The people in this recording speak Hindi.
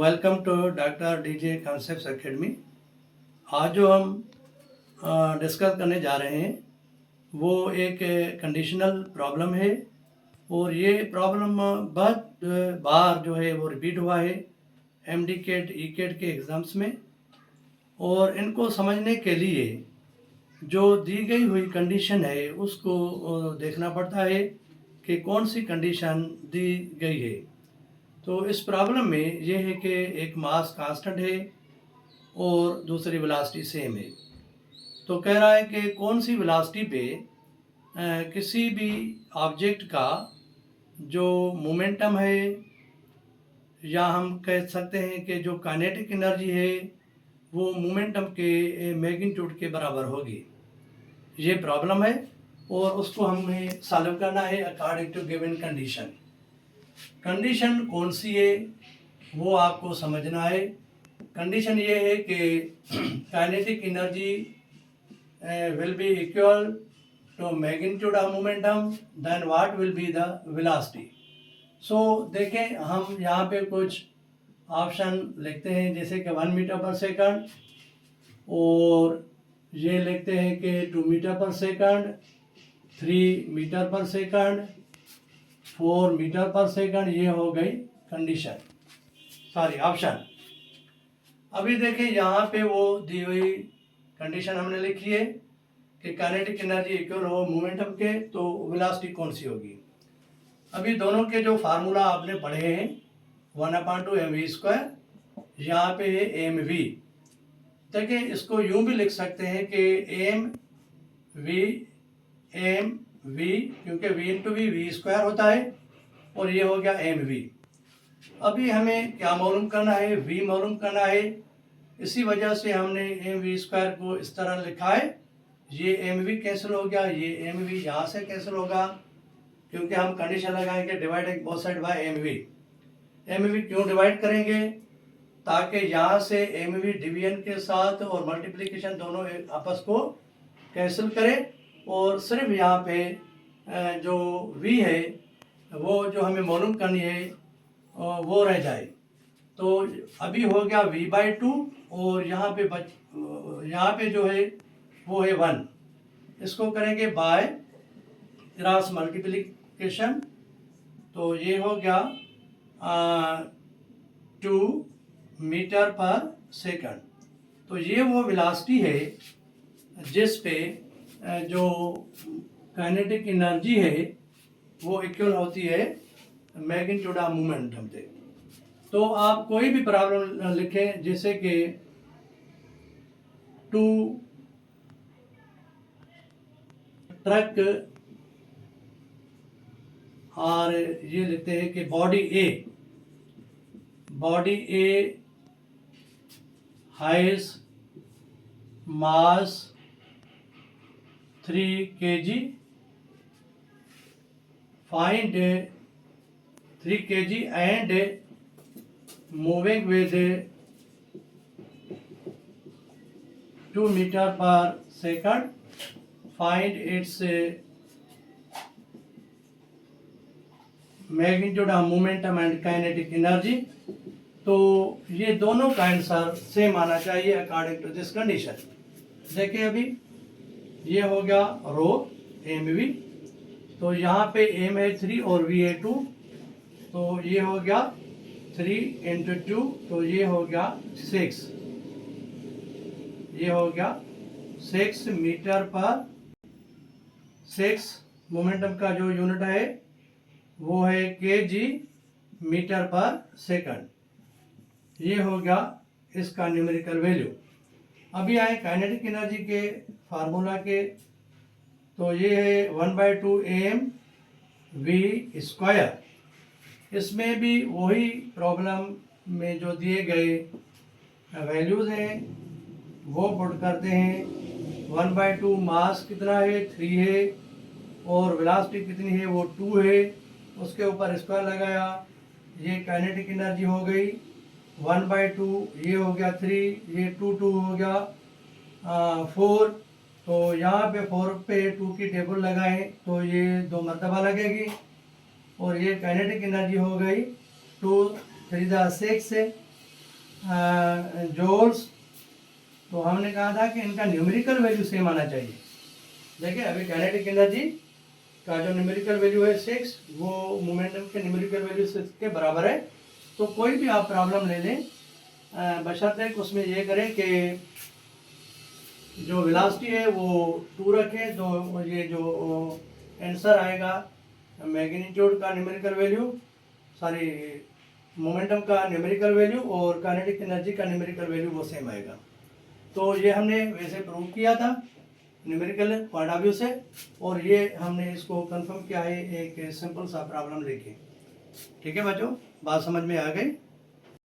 Welcome to doctor DJ concepts academy. आज जो हम डिस्कस करने जा रहे हैं वो एक कंडीशनल प्रॉब्लम है और ये प्रॉब्लम बहुत बार जो है वो रिपीट हुआ है एमडी केट ई केट के एग्ज़ाम्स में। और इनको समझने के लिए जो दी गई हुई कंडीशन है उसको देखना पड़ता है कि कौन सी कंडीशन दी गई है। तो इस प्रॉब्लम में ये है कि एक मास कांस्टेंट है और दूसरी वेलोसिटी सेम है। तो कह रहा है कि कौन सी वेलोसिटी पे किसी भी ऑब्जेक्ट का जो मोमेंटम है या हम कह सकते हैं कि जो काइनेटिक एनर्जी है वो मोमेंटम के मैग्नीट्यूड के बराबर होगी। ये प्रॉब्लम है और उसको हमें सॉल्व करना है according to given condition. Condition कौन सी है वो आपको समझना है। कंडीशन ये है कि kinetic energy will be equal to magnitude of momentum, then what will be the velocity। So देखें हम यहाँ पे कुछ ऑप्शन लिखते हैं जैसे कि 1 मीटर पर सेकंड, और ये लिखते हैं कि 2 मीटर पर सेकंड, 3 मीटर पर सेकंड, 4 मीटर पर सेकंड। ये हो गई कंडीशन, सॉरी ऑप्शन। अभी देखें यहाँ पे वो दी हुई कंडीशन हमने लिखी है कि काइनेटिक एनर्जी इक्वल हो मोमेंटम के, तो वेलोसिटी कौन सी होगी। अभी दोनों के जो फार्मूला आपने पढ़े हैं 1/2 mv², यहाँ पे है एम वी। देखिए इसको यूं भी लिख सकते हैं कि एम वी, क्योंकि वी इंटू वी स्क्वायर होता है और ये हो गया एम वी। अभी हमें क्या मालूम करना है, वी मालूम करना है। इसी वजह से हमने एम वी स्क्वायर को इस तरह लिखा है। ये एम वी कैंसिल हो गया, ये एम वी यहाँ से कैंसिल होगा, क्योंकि हम कंडीशन लगाएंगे divided both side by M V. M V क्यों डिवाइड करेंगे, ताकि यहाँ से एम वी डिवीजन के साथ और मल्टीप्लिकेशन दोनों आपस को कैंसिल करें, और सिर्फ यहाँ पे जो वी है वो जो हमें मालूम करनी है वो रह जाए। तो अभी हो गया v/2 और यहाँ पे जो है वो है 1। इसको करेंगे बाय क्रॉस मल्टीप्लिकेशन, तो ये हो गया 2 मीटर पर सेकंड। तो ये वो वेलोसिटी है जिस पे जो काइनेटिक एनर्जी है वो इक्वल होती है मैग्नीट्यूड ऑफ मोमेंटम से। तो आप कोई भी प्रॉब्लम लिखें जैसे कि 2 ट्रक, और ये लिखते हैं कि body A has mass 3 kg, find 3 kg and moving with 2 metre पर second, find its magnitude of momentum and kinetic energy. तो ये दोनों का आंसर सेम आना चाहिए अकॉर्डिंग टू दिस कंडीशन। देखिए अभी ये हो गया रो एम वी, तो यहाँ पे एम है 3 और वी है 2, तो ये हो गया 3 × 2, तो ये हो गया 6। ये हो गया 6 मीटर पर 6। मोमेंटम का जो यूनिट है वो है kg मीटर पर सेकंड। ये हो गया इसका न्यूमेरिकल वैल्यू। अभी आए काइनेटिक एनर्जी के फार्मूला के, तो ये है 1/2 mv²। इसमें भी वही प्रॉब्लम में जो दिए गए वैल्यूज़ हैं वो पुट करते हैं। 1/2 मास कितना है 3 है, और वेलोसिटी कितनी है वो 2 है, उसके ऊपर स्क्वायर लगाया, ये काइनेटिक एनर्जी हो गई 1/2, ये हो गया 3, ये 2 हो गया 4। तो यहाँ पे 4 पे 2 की टेबल लगाएं तो ये 2 मरतबा लगेगी, और ये काइनेटिक एनर्जी हो गई 2 3 6, जोल्स, तो हमने कहा था कि इनका न्यूमेरिकल वैल्यू सेम आना चाहिए। देखिए अभी काइनेटिक एनर्जी का जो न्यूमेरिकल वैल्यू है 6, वो मोमेंटम के न्यूमेरिकल वैल्यू 6 के बराबर है। तो कोई भी आप प्रॉब्लम ले लें, बशर्ते उसमें ये करें कि जो वेलोसिटी है वो 2 रखें, तो ये जो आंसर आएगा मैग्नीट्यूड का न्यूमेरिकल वैल्यू, सॉरी मोमेंटम का न्यूमेरिकल वैल्यू और काइनेटिक एनर्जी का न्यूमेरिकल वैल्यू वो सेम आएगा। तो ये हमने वैसे प्रूव किया था न्यूमेरिकल पॉइंट ऑफ व्यू से, और ये हमने इसको कंफर्म किया है एक सिंपल सा प्रॉब्लम लेके। ठीक है बच्चों, बात समझ में आ गई।